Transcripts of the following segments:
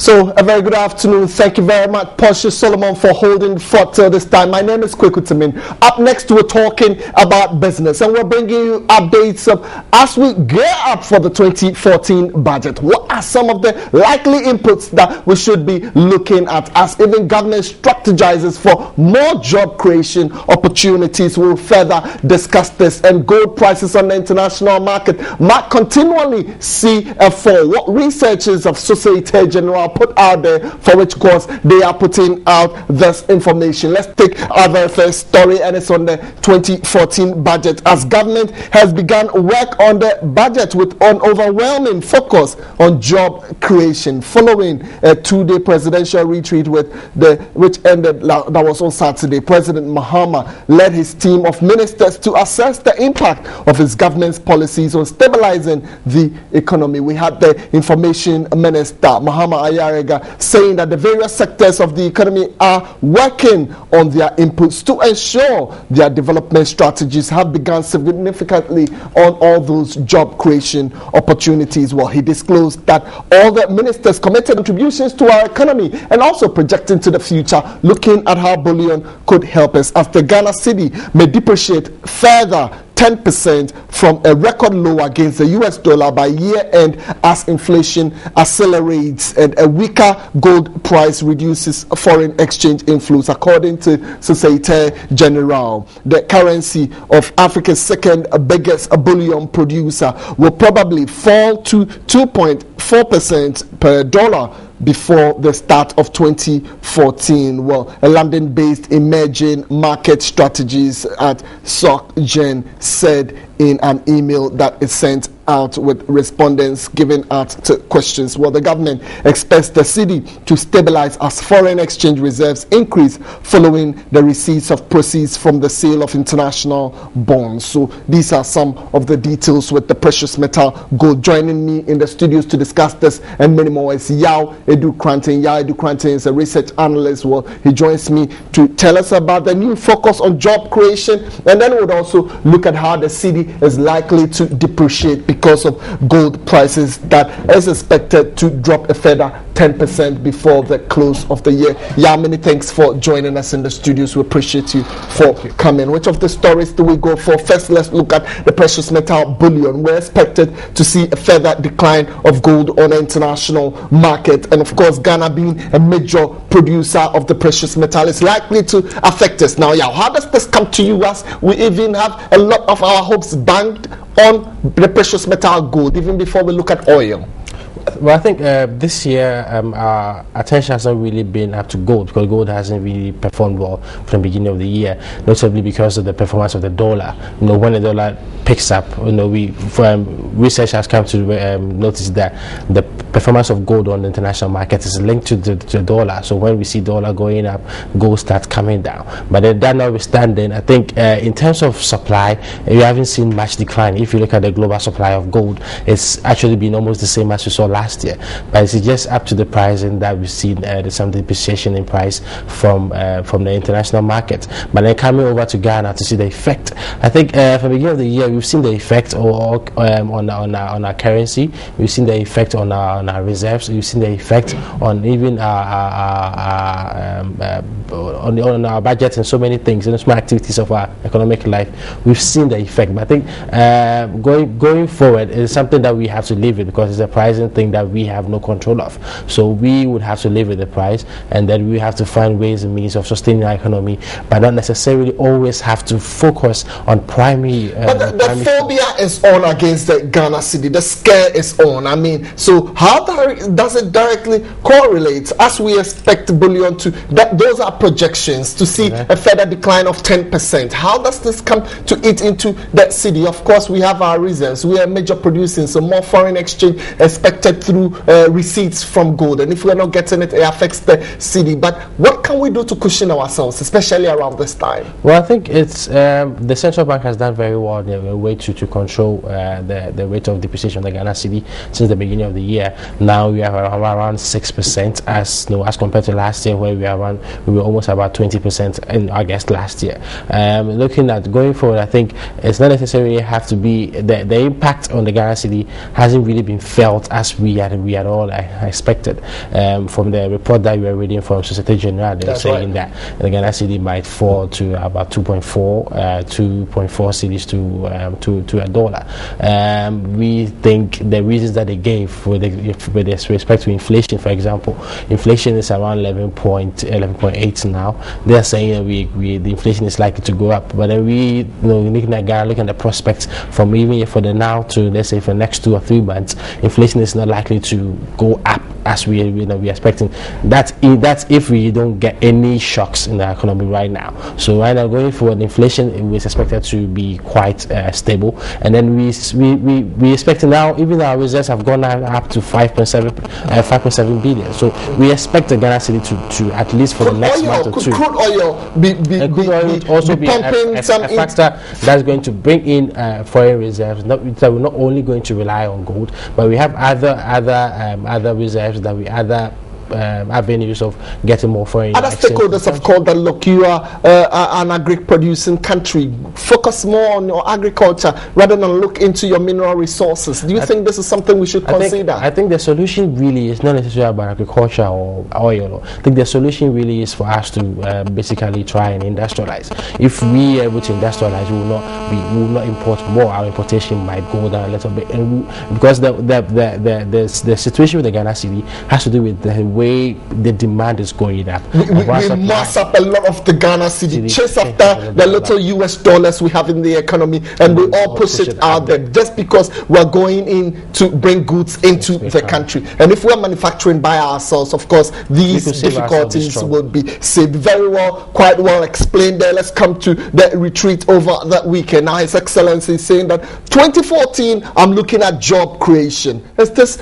So, a very good afternoon. Thank you very much, Portia Solomon, for holding fort till this time. My name is Kweku Timin. Up next, we're talking about business, and we're bringing you updates as we gear up for the 2014 budget. What are some of the likely inputs that we should be looking at as even government strategizes for more job creation opportunities? We'll further discuss this. And gold prices on the international market might continually see a fall. What researchers of Societe Generale put out there, for which course they are putting out this information. Let's take our very first story, and it's on the 2014 budget, as government has begun work on the budget with an overwhelming focus on job creation following a two-day presidential retreat which ended that was on Saturday. President Mahama led his team of ministers to assess the impact of his government's policies on stabilizing the economy. We had the information minister Mahama Ayarega saying that the various sectors of the economy are working on their inputs to ensure their development strategies have begun significantly on all those job creation opportunities. Well, he disclosed that all the ministers committed contributions to our economy and also projecting to the future, looking at how bullion could help us as the Ghana cedi may depreciate further 10% from a record low against the US dollar by year end as inflation accelerates and a weaker gold price reduces foreign exchange inflows, according to Societe Generale. The currency of Africa's second biggest bullion producer will probably fall to 2.4% per dollar before the start of 2014. Well, a London-based emerging market strategies at SocGen said in an email that is sent out with respondents giving out to questions. Well, the government expects the cedi to stabilize as foreign exchange reserves increase following the receipts of proceeds from the sale of international bonds. So these are some of the details with the precious metal gold. Joining me in the studios to discuss this and many more is Yao Edu Kranten. Yao Edu Kranten is a research analyst. Well, he joins me to tell us about the new focus on job creation, and then we'll also look at how the cedi is likely to depreciate because of gold prices that is expected to drop a further 10% before the close of the year. Yeah, many thanks for joining us in the studios. We appreciate you for coming. Which of the stories do we go for? First, let's look at the precious metal bullion. We're expected to see a further decline of gold on the international market, and of course Ghana being a major producer of the precious metal is likely to affect us. Now, yeah, how does this come to you as we even have a lot of our hopes banked on the precious metal gold even before we look at oil? Well, I think this year our attention hasn't really been up to gold, because gold hasn't really performed well from the beginning of the year, notably because of the performance of the dollar. You know, when the dollar picks up, you know, research has come to notice that the performance of gold on the international market is linked to the dollar. So when we see dollar going up, gold starts coming down. But that notwithstanding, I think in terms of supply, we haven't seen much decline. If you look at the global supply of gold, it's actually been almost the same as we saw last year, but it's just up to the pricing that we've seen some depreciation in price from the international market. But then coming over to Ghana to see the effect, I think from the beginning of the year we've seen the effect on our currency, we've seen the effect on our reserves, we've seen the effect on even on our budget and so many things, and small activities of our economic life. We've seen the effect, but I think going forward is something that we have to live with, because it's a pricing thing that we have no control of. So we would have to live with the price, and then we have to find ways and means of sustaining our economy, but not necessarily always have to focus on primary. But the phobia is on against the Ghana cedi. The scare is on. I mean, so how does it directly correlate as we expect bullion to? Those are projections to see a further decline of 10%. How does this come to eat into that cedi? Of course, we have our reserves. We are major producing, so more foreign exchange expected through receipts from gold, and if we're not getting it, it affects the cedi. But what can we do to cushion ourselves, especially around this time? Well, I think it's the central bank has done very well in a way to control the rate of depreciation of the Ghana cedi since the beginning of the year. Now we are around 6% as compared to last year, where we were almost about 20% in August last year. Looking at going forward, I think it's not necessarily have to be the impact on the Ghana cedi hasn't really been felt as we had all expected. From the report that we were reading from Societe Generale, they're saying that the Ghana cedi might fall to about 2.4 cedis to a dollar. We think the reasons that they gave with respect to inflation, for example, inflation is around 11.8 now. They're saying that the inflation is likely to go up, but then we looking at Ghana, looking at the prospects from even for the now to, let's say, for the next 2 or 3 months, inflation is not likely to go up as we're expecting. That's if we don't get any shocks in the economy right now. So right now, going forward, inflation is expected to be quite stable, and then we expecting now even our reserves have gone up to 5.7 billion. So we expect the Ghana cedi to at least for the next month or two. Crude oil would also be a factor that's going to bring in foreign reserves. That we're not only going to rely on gold, but we have other reserves that we avenues of getting more foreign. Other stakeholders have called that, look, you are an agri-producing country. Focus more on your agriculture rather than look into your mineral resources. Do you think this is something we should consider? I think the solution really is not necessarily about agriculture or oil. I think the solution really is for us to basically try and industrialize. If we are able to industrialize, we will not import more. Our importation might go down a little bit, and because the situation with the Ghana cedi has to do with the way the demand is going up. We mass up a lot of the Ghana cedi, chase after the little US dollars we have in the economy, and we all push it out there just because we're going in to bring goods into the country. And if we're manufacturing by ourselves, of course, these difficulties will be saved. Very well, quite well explained there. Let's come to the retreat over that weekend. Now, His Excellency is saying that 2014, I'm looking at job creation. Is this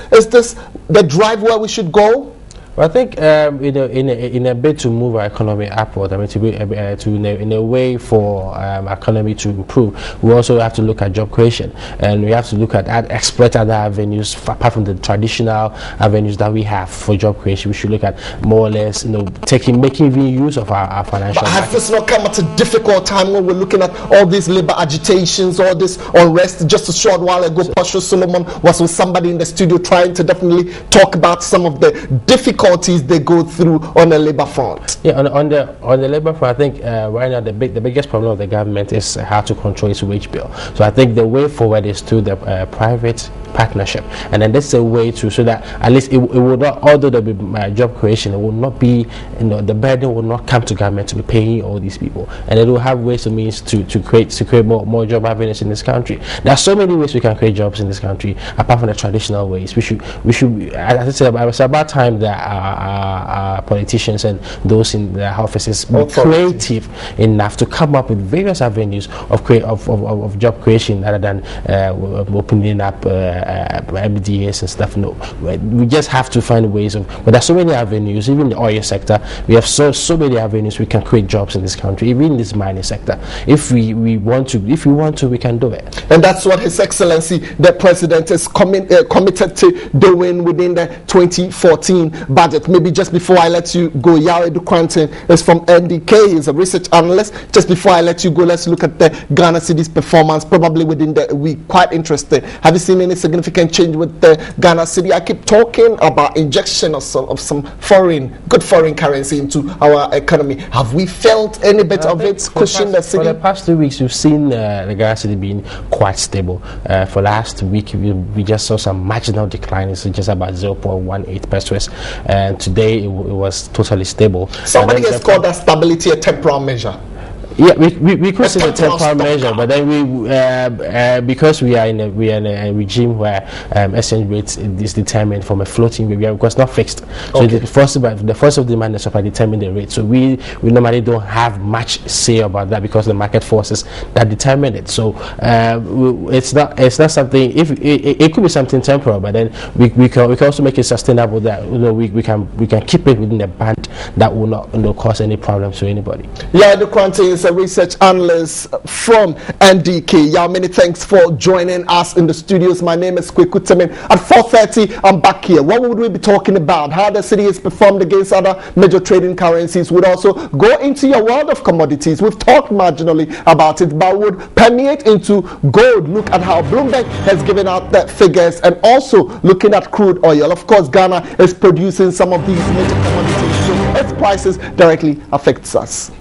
the drive where we should go? Well, I think in a bid to move our economy upward, I mean, in a way for our economy to improve, we also have to look at job creation, and we have to look at exploit other avenues apart from the traditional avenues that we have for job creation. We should look at more or less, making even use of our financial. But has this not come at a difficult time when we're looking at all these labor agitations, all this unrest? Just a short while ago, Pastor Solomon was with somebody in the studio trying to definitely talk about some of the difficulties they go through on the labor front. Yeah, on the labor front, I think right now the biggest problem of the government is how to control its wage bill. So I think the way forward is through the private partnership, and then this is a way to, so that at least it will not, although there will be job creation, it will not be, the burden will not come to government to be paying all these people, and it will have ways and means to create more job avenues in this country. There are so many ways we can create jobs in this country apart from the traditional ways. We should as I said, it's about time that our politicians and those in their offices be creative enough to come up with various avenues of job creation rather than opening up MDAs and stuff. No, we just have to find ways of. But there's so many avenues. Even in the oil sector, we have so many avenues we can create jobs in this country. Even in this mining sector, if we want to, we can do it. And that's what His Excellency the President is committed to doing within the 2014 budget. Maybe just before I let you go, Yao Edukwantin is from NDK. He's a research analyst. Just before I let you go, let's look at the Ghana cedi's performance probably within the week. Quite interesting. Have you seen any significant change with the Ghana cedi? I keep talking about injection of some good foreign currency into our economy. Have we felt any bit of it pushing the cedi? For the past 2 weeks, we've seen the Ghana cedi being quite stable. For last week, we just saw some marginal decline. It's just about 0.18 pesos, and today it was totally stable. Somebody has called that stability a temporal measure. Yeah, we consider a temporary measure, but then because we are in a regime where exchange rate is determined from a floating rate, because not fixed. So the force of demand and supply determine the rate. So we normally don't have much say about that because the market forces that determine it. So it's not something. If it could be something temporal, but then we can also make it sustainable. That we can keep it within a band that will not cause any problems to anybody. Yeah, the Quantin is is a research analyst from NDK. Yeah, many thanks for joining us in the studios. My name is Kweku Temin. At 4:30, I'm back here. What would we be talking about? How the city is performed against other major trading currencies. We'd also go into your world of commodities. We've talked marginally about it, but would permeate into gold. Look at how Bloomberg has given out the figures, and also looking at crude oil. Of course, Ghana is producing some of these major commodities, so its prices directly affects us.